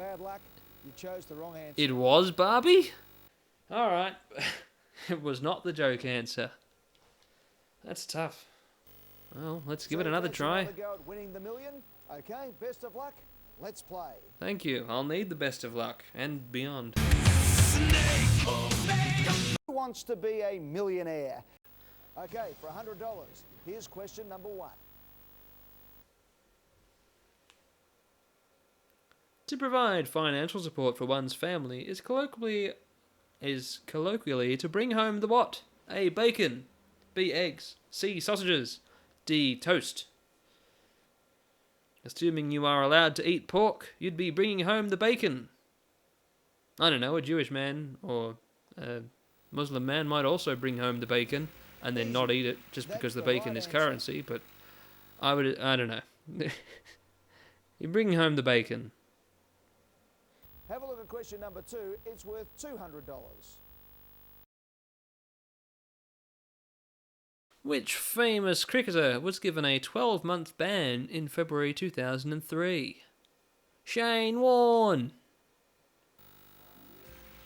Bad luck. You chose the wrong answer. It was Barbie? Alright. It was not the joke answer. That's tough. Well, let's give it another try. Another go at winning the million? Okay, best of luck. Let's play. Thank you. I'll need the best of luck and beyond. Who wants to be a millionaire? Okay, for $100, here's question number 1. To provide financial support for one's family is colloquially to bring home the what? A. Bacon. B. Eggs. C. Sausages. D. Toast. Assuming you are allowed to eat pork, you'd be bringing home the bacon. I don't know, a Jewish man or a Muslim man might also bring home the bacon and then not eat it just because the bacon is currency, but I don't know. You're bringing home the bacon. Have a look at question number 2. It's worth $200. Which famous cricketer was given a 12-month ban in February 2003? Shane Warne.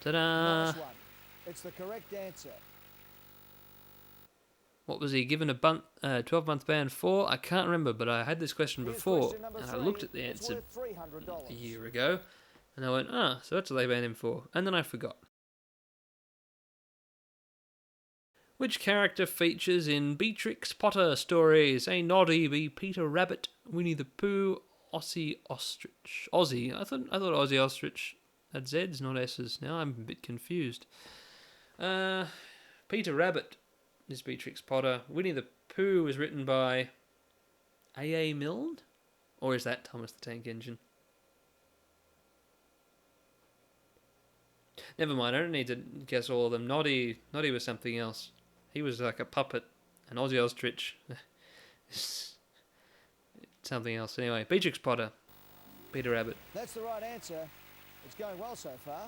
Ta-da! Nice one. It's the correct answer. What was he given a 12-month ban for? I can't remember, but I had this question before, and I looked at the answer a year ago, and I went, so that's what they banned him for, and then I forgot. Which character features in Beatrix Potter stories? A. Noddy, B. Peter Rabbit, Winnie the Pooh, Ozzy Ostrich. Ozzy. I thought Ozzy Ostrich had Z's, not S's. Now I'm a bit confused. Peter Rabbit is Beatrix Potter. Winnie the Pooh was written by A.A. Milne? Or is that Thomas the Tank Engine? Never mind, I don't need to guess all of them. Noddy was something else. He was like a puppet. And Ozzy Ostrich something else. Anyway, Beatrix Potter. Peter Rabbit. That's the right answer. It's going well so far.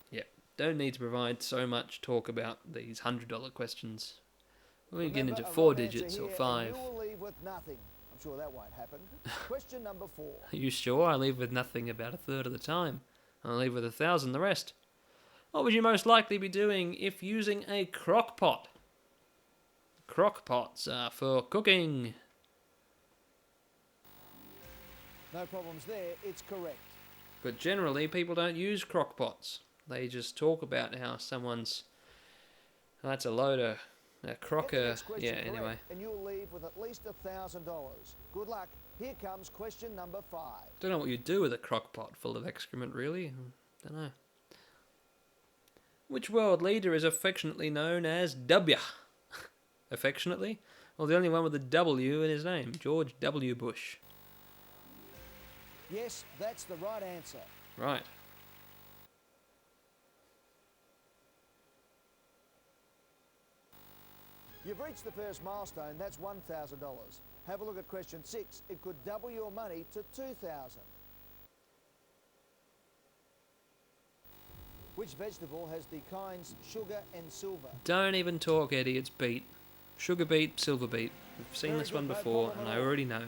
Yep. Don't need to provide so much talk about these $100 questions. We'll get into 4 digits or 5. You will leave with nothing. I'm sure that won't happen. Question number 4. Are you sure? I leave with nothing about a third of the time. I'll leave with 1,000 the rest. What would you most likely be doing if using a crock pot? Crock pots are for cooking. No problems there. It's correct. But generally, people don't use crock pots. They just talk about how someone's... Oh, that's a loader. A crocker. Yeah, anyway. And you'll leave with at least $1,000. Good luck. Here comes question number 5. Don't know what you do with a crock pot full of excrement, really. Don't know. Which world leader is affectionately known as W? Affectionately? Well, the only one with a W in his name. George W. Bush. Yes, that's the right answer. Right. You've reached the first milestone. That's $1,000. Have a look at question 6. It could double your money to $2,000. Which vegetable has the kinds sugar and silver? Don't even talk, Eddie. It's beet. Sugar beet, silver beet. We've seen this one before, and I already know.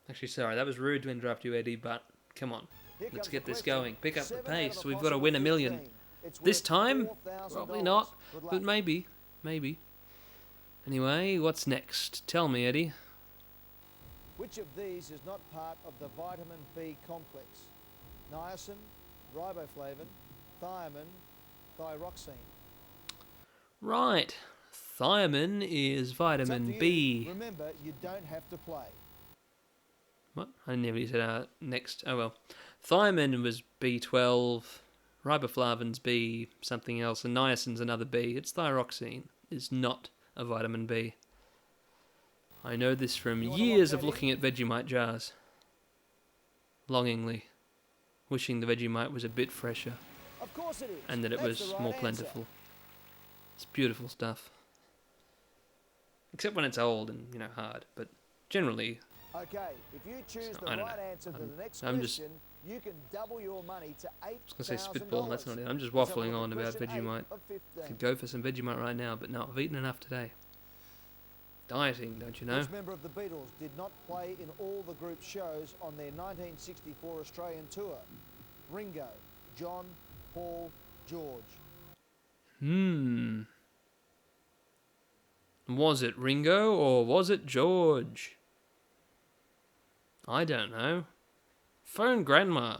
Actually, sorry, that was rude to interrupt you, Eddie, but come on. Let's get this going. Pick up the pace. We've got to win $1 million. This time? Probably not, but maybe. Maybe. Anyway, what's next? Tell me, Eddie. Which of these is not part of the vitamin B complex? Niacin, riboflavin, thiamine, thyroxine. Right. Thiamine is vitamin B. Remember, you don't have to play. What? I never said next. Oh well. Thiamine was B12. Riboflavin's B something else. And niacin's another B. It's thyroxine. It's not a vitamin B. I know this from years of looking at Vegemite jars. Longingly. Wishing the Vegemite was a bit fresher. Of course it is. And that it was more plentiful. It's beautiful stuff. Except when it's old and, hard. But generally... Okay, if you choose the right answer to the next question, you can double your money to $8,000. I was going to say spitball, that's not it. I'm just waffling on about Vegemite. Could go for some Vegemite right now, but no, I've eaten enough today. dieting, don't you know? Which member of the Beatles did not play in all the group shows on their 1964 Australian tour? Ringo, John, Paul, George. Was it Ringo or was it George? I don't know. Phone Grandma.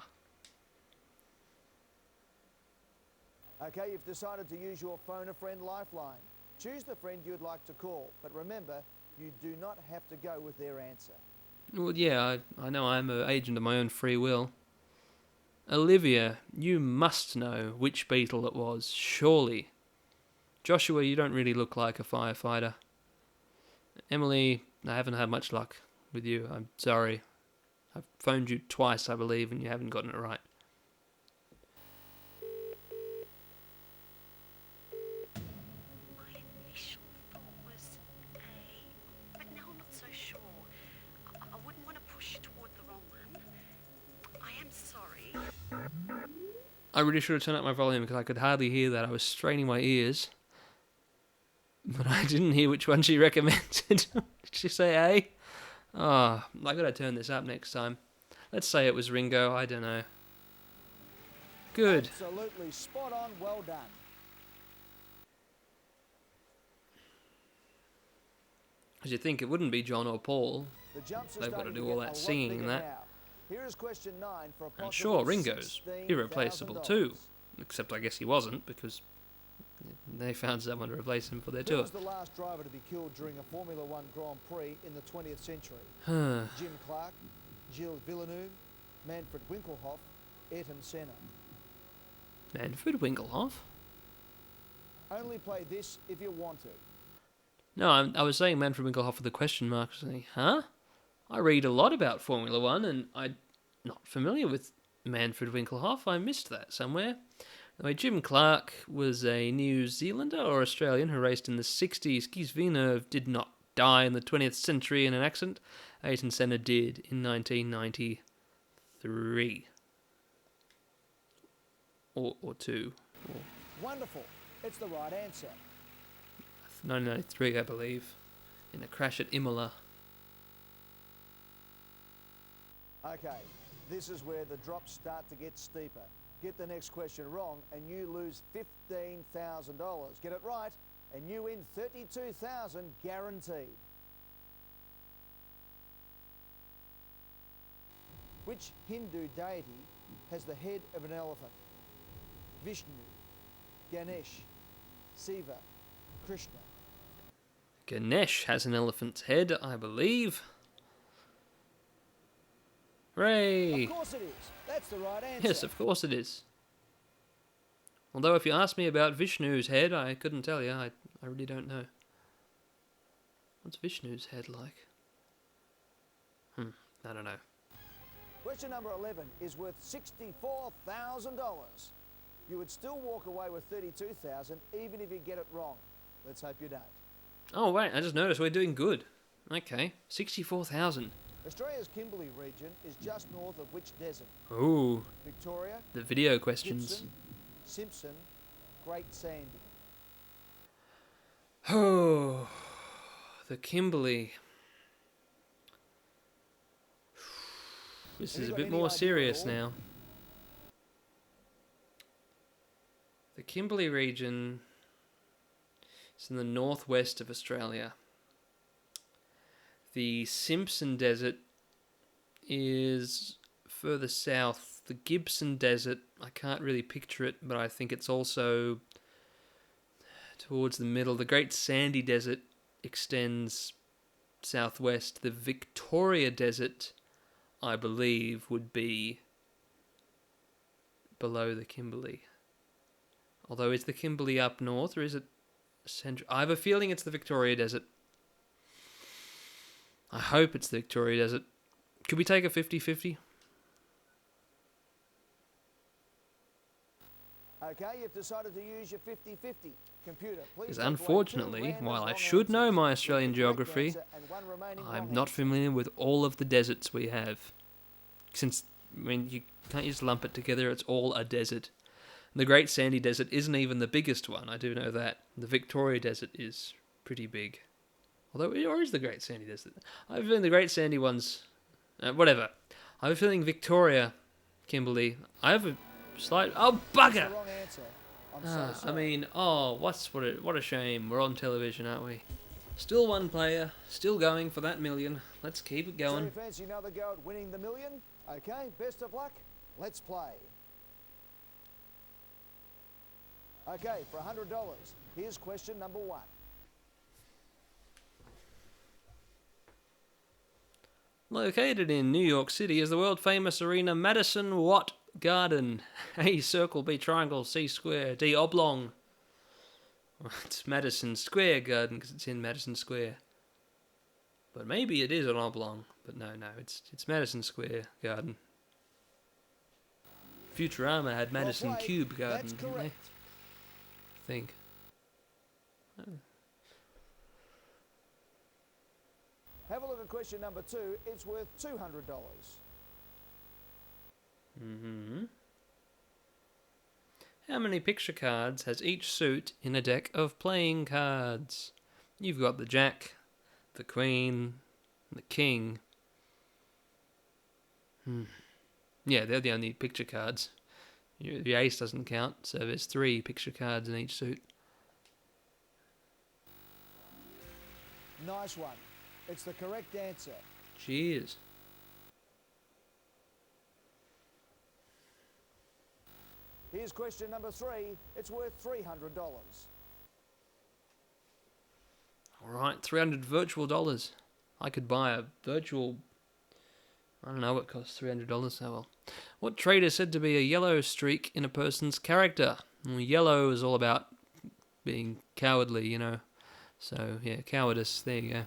Okay, you've decided to use your phone a friend lifeline. Choose the friend you'd like to call, but remember, you do not have to go with their answer. Well, yeah, I know I'm an agent of my own free will. Olivia, you must know which Beatle it was, surely. Joshua, you don't really look like a firefighter. Emily, I haven't had much luck with you. I'm sorry. I've phoned you twice, I believe, and you haven't gotten it right. My initial thought was A, but now I'm not so sure. I wouldn't want to push toward the wrong one. I am sorry. I really should have turned up my volume because I could hardly hear that. I was straining my ears. But I didn't hear which one she recommended. Did she say A? Oh, I gotta turn this up next time. Let's say it was Ringo, I don't know. Good. Absolutely spot on, well done. As you think it wouldn't be John or Paul. The jumps are They've got to starting do get all a that lot singing and bigger that. now. Here is question 9 for a And possible sure, Ringo's irreplaceable $16,000. too. Except I guess he wasn't, because they found someone to replace him for their Who tour. was the last driver to be killed during a Formula One Grand Prix in the 20th century? Huh. Jim Clark, Gilles Villeneuve, Manfred Winkelhoff, Ayrton Senna. Manfred Winkelhoff? Only play this if you want to. No, I was saying Manfred Winkelhoff with a question mark. Saying, huh? I read a lot about Formula One, and I'm not familiar with Manfred Winkelhoff. I missed that somewhere. Anyway, Jim Clark was a New Zealander or Australian who raced in the 60s. Gilles Villeneuve did not die in the 20th century in an accident. Ayrton Senna did in 1993. Or 2. Or Wonderful. It's the right answer. 1993, I believe. In a crash at Imola. Okay, this is where the drops start to get steeper. Get the next question wrong and you lose $15,000. Get it right and you win $32,000 guaranteed. Which Hindu deity has the head of an elephant? Vishnu, Ganesh, Shiva, Krishna. Ganesh has an elephant's head, I believe. Hooray! Of course it is. That's the right answer. Yes, of course it is. Although if you asked me about Vishnu's head, I couldn't tell you. I really don't know. What's Vishnu's head like? I don't know. Question number 11 is worth $64,000. You would still walk away with $32,000 even if you get it wrong. Let's hope you don't. Oh wait, I just noticed we're doing good. Okay, 64,000. Australia's Kimberley region is just north of which desert? Ooh, Victoria, the video questions. Gibson, Simpson, Great Sandy. Oh, the Kimberley. This Have is you a got bit any more idea at serious all? now. The Kimberley region is in the northwest of Australia. The Simpson Desert is further south. The Gibson Desert, I can't really picture it, but I think it's also towards the middle. The Great Sandy Desert extends southwest. The Victoria Desert, I believe, would be below the Kimberley. Although, is the Kimberley up north, or is it central? I have a feeling it's the Victoria Desert. I hope it's the Victoria Desert. Could we take a 50-50? Okay, you've decided to use your 50-50. Computer, please. Because take away unfortunately, 2 random while I wrong should know answers my with Australian the correct geography, answer and 1 remaining I'm wrong not answer. familiar with all of the deserts we have. Since, you can't just lump it together, it's all a desert. The Great Sandy Desert isn't even the biggest one, I do know that. The Victoria Desert is pretty big. Although, or is the Great Sandy? I have a feeling the Great Sandy ones... whatever. I have a feeling Victoria, Kimberly... I have a slight... Oh, That's the bugger! wrong answer. I'm so I sorry. mean, what a shame. We're on television, aren't we? Still one player, still going for that million. Let's keep it So going. you fancy another go at winning the million? Okay, best of luck. Let's play. Okay, for $100, here's question number 1. Located in New York City is the world-famous arena Madison Watt Garden. A circle, B triangle, C square, D oblong. It's Madison Square Garden because it's in Madison Square. But maybe it is an oblong. But no, it's Madison Square Garden. Futurama had Madison Well played. Cube Garden, That's didn't they? correct. I think. Have a look at question number 2. It's worth $200. Mm-hmm. How many picture cards has each suit in a deck of playing cards? You've got the Jack, the Queen, the King. Yeah, they're the only picture cards. The Ace doesn't count, so there's 3 picture cards in each suit. Nice one. It's the correct answer. Cheers. Here's question number 3. It's worth $300. Alright, 300 virtual dollars. I could buy a virtual... I don't know what costs $300. Oh well. What trait is said to be a yellow streak in a person's character? Well, yellow is all about being cowardly, you know. So, yeah, cowardice. There you go.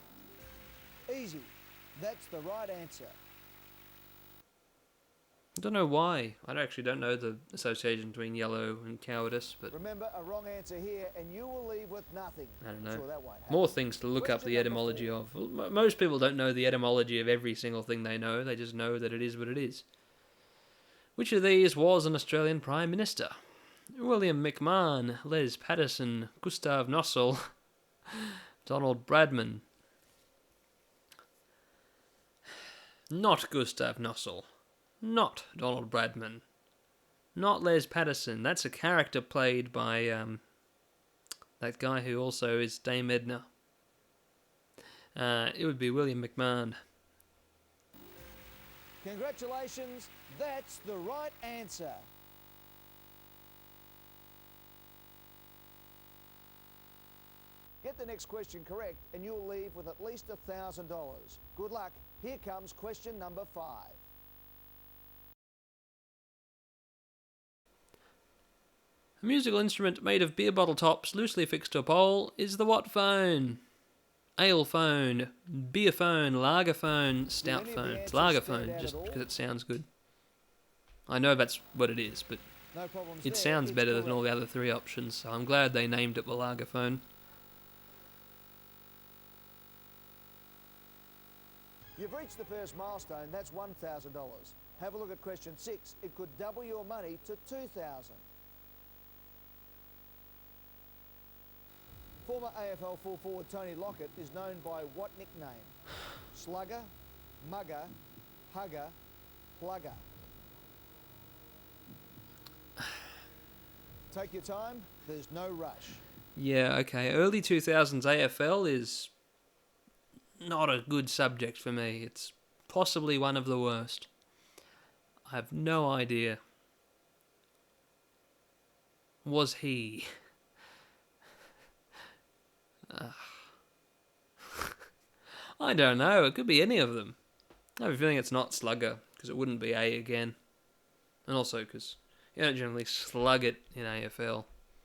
Easy. That's the right answer. I don't know why. I actually don't know the association between yellow and cowardice, but Remember, a wrong answer here and you will leave with nothing. I don't I'm know. sure that won't happen. More things to look up Question the number etymology 4. of. Well, most people don't know the etymology of every single thing they know. They just know that it is what it is. Which of these was an Australian Prime Minister? William McMahon, Les Patterson, Gustav Nossel, Donald Bradman. Not Gustav Nossel. Not Donald Bradman. Not Les Patterson. That's a character played by that guy who also is Dame Edna. It would be William McMahon. Congratulations. That's the right answer. Get the next question correct and you'll leave with at least $1,000. Good luck. Here comes question number 5. A musical instrument made of beer bottle tops loosely fixed to a pole is the what phone? Ale phone, beer phone, lager phone, stout any of the phone. It's answers lager stand phone, out just at all? because it sounds good. I know that's what it is, but No problems it there. sounds It's better than all correct. the other 3 options, so I'm glad they named it the lager phone. You've reached the first milestone. That's $1,000. Have a look at question 6. It could double your money to $2,000. Former AFL full forward Tony Lockett is known by what nickname? Slugger, mugger, hugger, plugger. Take your time. There's no rush. Yeah, okay. Early 2000s AFL is not a good subject for me. It's possibly one of the worst. I have no idea. Was he? I don't know. It could be any of them. I have a feeling it's not Slugger, because it wouldn't be A again. And also because you don't generally slug it in AFL.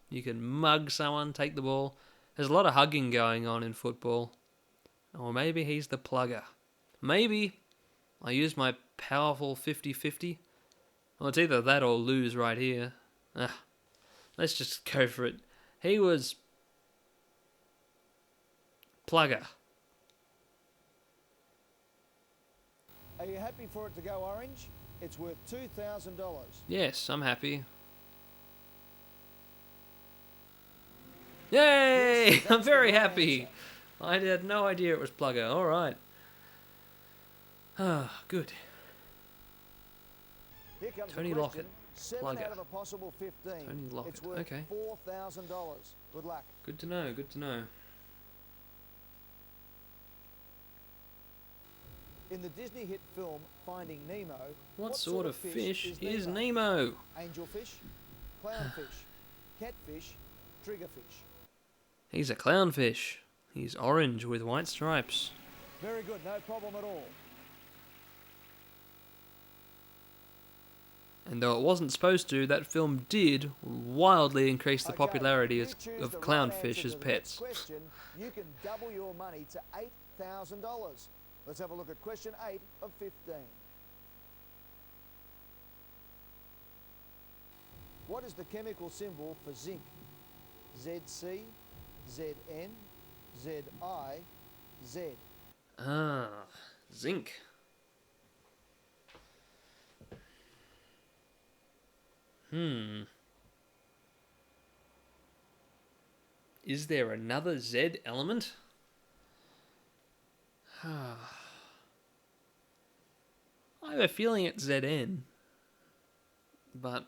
You can mug someone, take the ball. There's a lot of hugging going on in football. Or maybe he's the plugger. Maybe I use my powerful 50-50. Well, it's either that or lose right here. Let's just go for it. He was plugger. Are you happy for it to go orange? It's worth $2,000. Yes, I'm happy. Yay! Yes, I'm that's very the right happy. answer. I had no idea it was Plugger. All right. Ah, good. Here comes Tony the Lockett. question. 7 Plugger. out of a possible 15. Tony Lockett. It's worth Okay. $4,000. Good luck. Good to know. Good to know. In the Disney hit film Finding Nemo, What sort of fish is Nemo? Nemo? Angelfish, clownfish, catfish, triggerfish. He's a clownfish. He's orange with white stripes. Very good, no problem at all. And though it wasn't supposed to, that film did wildly increase the Okay, popularity you of choose the right clownfish answer as to the pets. next question, you can double your money to $8,000. Let's have a look at question 8 of 15. What is the chemical symbol for zinc? ZC, ZN, ZI, Z. Ah, zinc. Is there another Z element? I have a feeling it's ZN. But...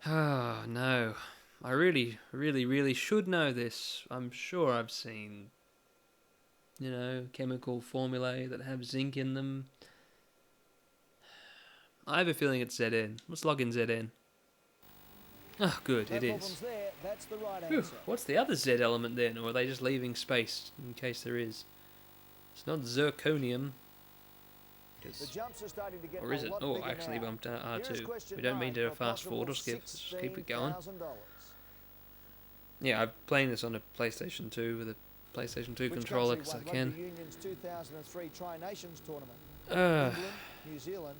Ah, no. I really should know this. I'm sure I've seen, chemical formulae that have zinc in them. I have a feeling it's ZN. Let's log in ZN. Oh, good, No it is. problems there. That's the right Whew, answer. what's the other Z element then? Or are they just leaving space in case there is? It's not zirconium. The jumps are starting to get Or is a it? lot Oh, bigger actually now. bumped Here's R2. question We don't mean 9 to for a fast forward or possible skip. Let's just keep it going. $16,000. Yeah, I'm playing this on a PlayStation 2 with a PlayStation 2 Which controller country because I won can. Rugby Union's 2003 Tri-Nations tournament? Uh, England, New Zealand,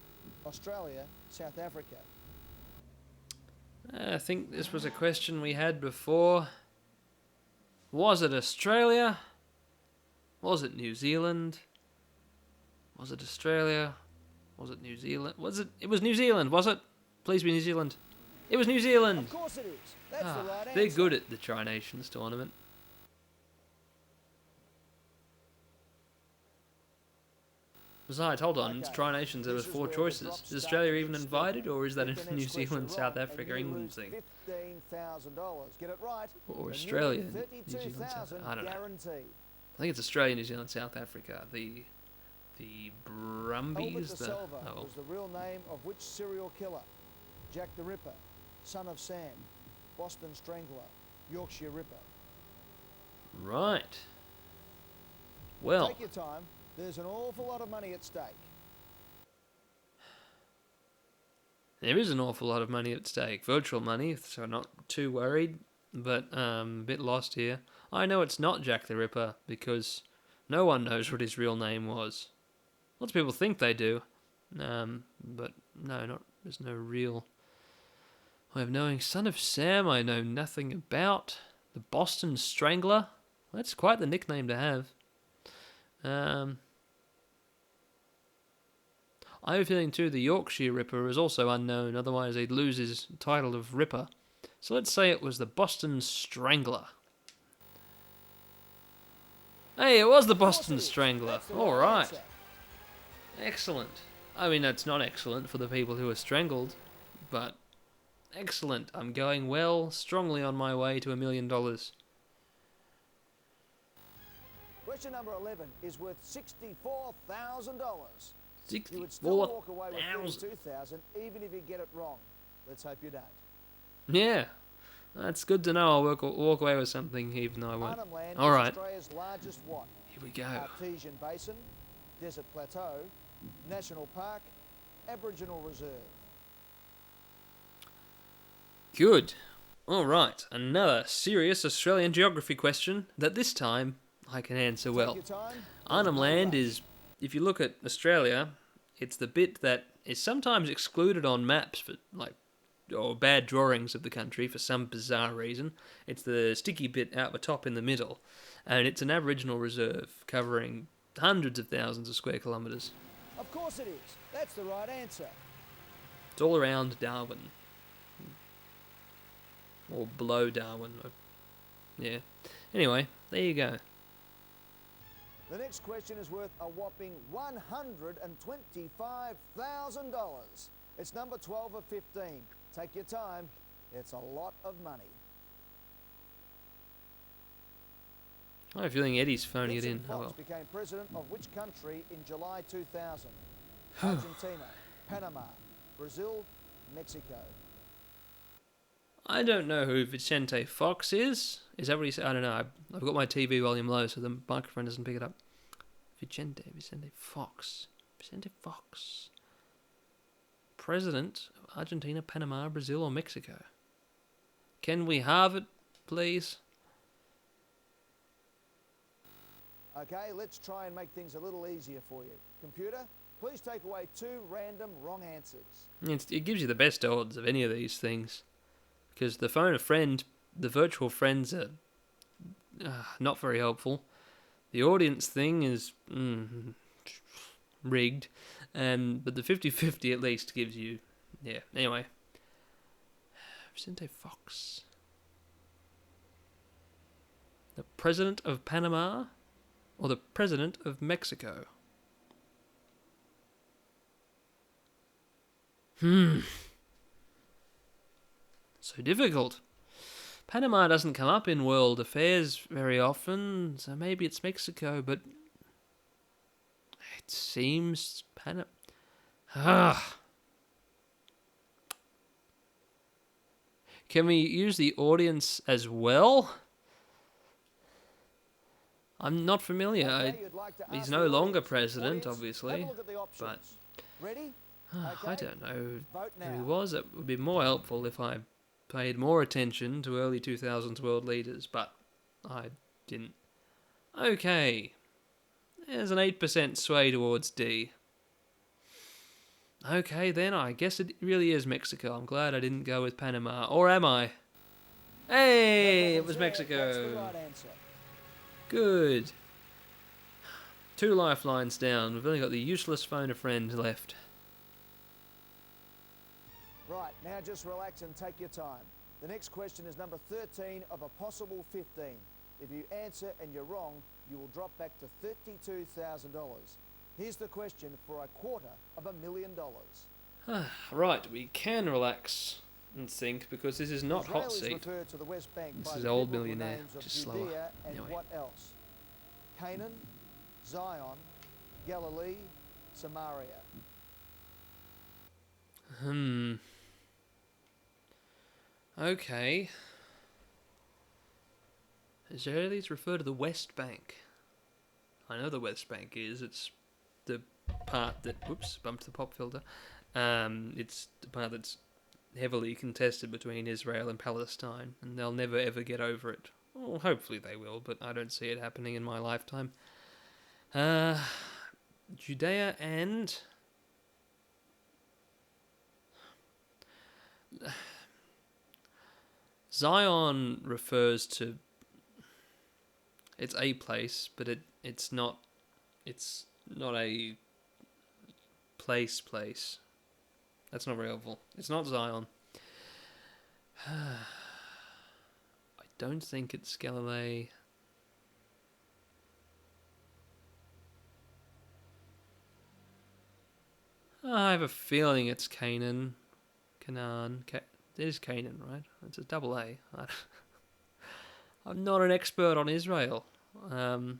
Australia, South Africa. I think this was a question we had before. Was it Australia? Was it New Zealand? Was it Australia? Was it New Zealand? Was it? It was New Zealand, was it? Please be New Zealand. It was New Zealand! Of course it is. That's the right answer. They're good at the Tri-Nations tournament. Besides, hold on, it's Okay, Tri-Nations, there was this is 4 where the choices. drops Is start Australia to even get invited, steeper. or is that Get the a next New question Zealand, wrong, South and Africa, you England lose thing? $15,000. Get it right. Or and you Australia, win New Zealand, South 32,000 I don't know. guaranteed. I think it's Australia, New Zealand, South Africa. The Albert Brumbies, de the Silva oh, was the real name of which serial killer? Jack the Ripper, Son of Sam, Boston Strangler, Yorkshire Ripper. right. Well, Take your time. There's an awful lot of money at stake. there is an awful lot of money at stake, virtual money, so not too worried, but a bit lost here. I know it's not Jack the Ripper because no one knows what his real name was. Lots of people think they do, but no, there's no real way of knowing. Son of Sam, I know nothing about. The Boston Strangler, that's quite the nickname to have. I have a feeling too the Yorkshire Ripper is also unknown, otherwise he'd lose his title of Ripper. So let's say it was the Boston Strangler. Hey, it was the Boston Strangler. That's the right Alright. answer. Excellent. I mean, that's not excellent for the people who are strangled, but excellent. I'm going well, strongly on my way to $1 million. Question number 11 is worth $64,000. You would still walk away with 64,000. $32,000 even if you get it wrong. Let's hope you don't. Yeah, that's good to know. I'll walk away with something even though I won't. Arnhem Land All is right. Australia's largest what? Here we go. Artesian Basin, Desert Plateau, National Park, Aboriginal Reserve. Good. All right, another serious Australian geography question that this time I can answer well. Take your time. Arnhem There's no Land rush. is, if you look at Australia, it's the bit that is sometimes excluded on maps for or bad drawings of the country for some bizarre reason. It's the sticky bit out the top in the middle, and it's an Aboriginal reserve covering hundreds of thousands of square kilometres. Of course it is. That's the right answer. It's all around Darwin. Or below Darwin. Yeah. Anyway, there you go. The next question is worth a whopping $125,000. It's number 12 of 15. Take your time. It's a lot of money. I have a feeling Eddie's phoning it in. Vincent Oh Fox well. became president of which country in July 2000? Argentina, Panama, Brazil, Mexico. I don't know who Vicente Fox is. Is that what he said? I don't know. I've got my TV volume low, so the microphone doesn't pick it up. Vicente Fox. Vicente Fox. President of Argentina, Panama, Brazil, or Mexico? Can we have it, please? Okay, let's try and make things a little easier for you. Computer, please take away 2 random wrong answers. It gives you the best odds of any of these things. Because the phone a friend, the virtual friends are not very helpful. The audience thing is rigged. But the 50-50 at least gives you... Yeah, anyway. Vicente Fox. The president of Panama or the president of Mexico? So difficult. Panama doesn't come up in world affairs very often, so maybe it's Mexico, but it seems Panama... Can we use the audience as well? I'm not familiar. Okay, you'd like to He's ask no the longer audience. president, Audience, obviously. have a look at the options. But Ready? I Okay. don't know Vote who he now. was. It would be more helpful if I paid more attention to early 2000s world leaders, but I didn't. Okay. There's an 8% sway towards D. Okay, then I guess it really is Mexico. I'm glad I didn't go with Panama. Or am I? Hey, it was That's the Mexico. right answer. Good. 2 lifelines down. We've only got the useless phone a friend left. Right, now just relax and take your time. The next question is number 13 of a possible 15. If you answer and you're wrong, you will drop back to $32,000. Here's the question for $250,000. Right, we can relax and think because this is not hot Israelis seat. refer to the West Bank This by is the old biblical Millionaire, names of just slower. Judea and Anyway. what else? Canaan, Zion, Galilee, Samaria. Okay. Israelis refer to the West Bank. I know the West Bank is. It's the part that... Whoops, bumped the pop filter. It's the part that's heavily contested between Israel and Palestine, and they'll never ever get over it. Well, hopefully they will, but I don't see it happening in my lifetime. Judea and... Zion refers to... It's a place, but it's not a place. That's not very helpful. It's not Zion. I don't think it's Galilee. I have a feeling it's Canaan. It is Canaan, right? It's a double A. I'm not an expert on Israel. But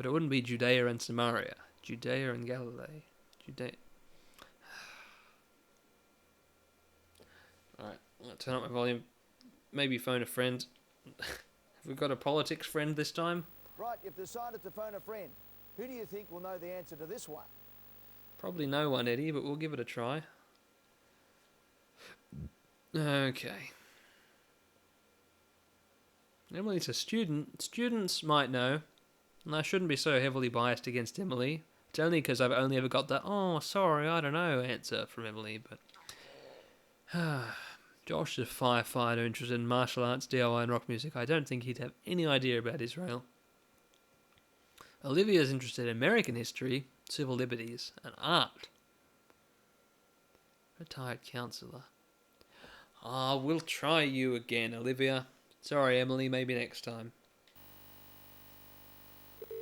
it wouldn't be Judea and Samaria. Judea and Galilee. Alright, I'll turn up my volume. Maybe phone a friend. Have we got a politics friend this time? Right, you've decided to phone a friend. Who do you think will know the answer to this one? Probably no one, Eddie, but we'll give it a try. Okay. Emily is a student. Students might know. And I shouldn't be so heavily biased against Emily. It's only because I've only ever got the, oh, sorry, I don't know answer from Emily, but... Josh is a firefighter interested in martial arts, DIY and rock music. I don't think he'd have any idea about Israel. Olivia's interested in American history, civil liberties, and art. Retired counsellor. Ah, we'll try you again, Olivia. Sorry, Emily, maybe next time. Oh,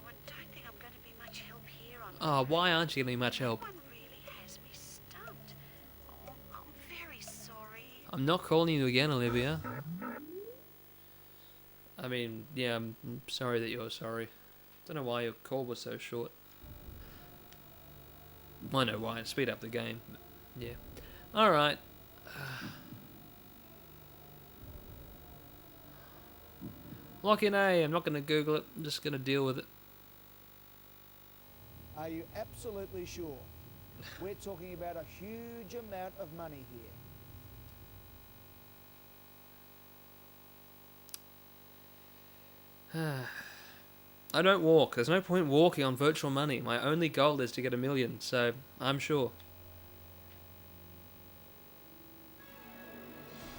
I don't think I'm going to be much help here on Ah, why aren't you giving me much help? No one really has me stumped. Oh, I'm very sorry. I'm not calling you again, Olivia. I mean, yeah, I'm sorry that you're sorry. Don't know why your call was so short. I know why, speed up the game. But yeah. Alright. Lock in A, I'm not going to Google it, I'm just going to deal with it. Are you absolutely sure? We're talking about a huge amount of money here. I don't walk. There's no point walking on virtual money. My only goal is to get 1 million, so I'm sure.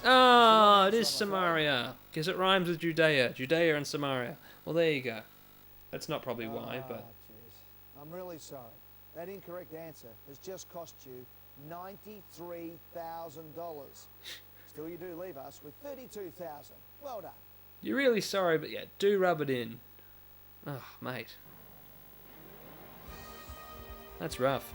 Ah, it is Samaria. Because it rhymes with Judea. Judea and Samaria. Well, there you go. That's not probably why, but... Jeez. I'm really sorry. That incorrect answer has just cost you $93,000. Still, you do leave us with $32,000. Well done. You're really sorry, but yeah, do rub it in. Oh, mate. That's rough.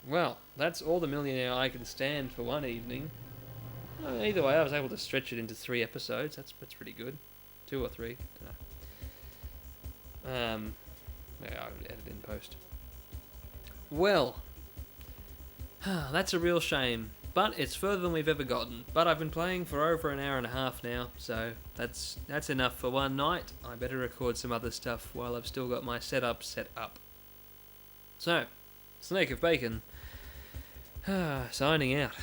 Well, that's all the Millionaire I can stand for one evening. Either way, I was able to stretch it into 3 episodes. That's pretty good. 2 or 3. Dunno. Yeah, I'll edit in post. Well, that's a real shame. But it's further than we've ever gotten. But I've been playing for over 1.5 hours now, so that's enough for one night. I better record some other stuff while I've still got my setup set up. So, Snake of Bacon, signing out.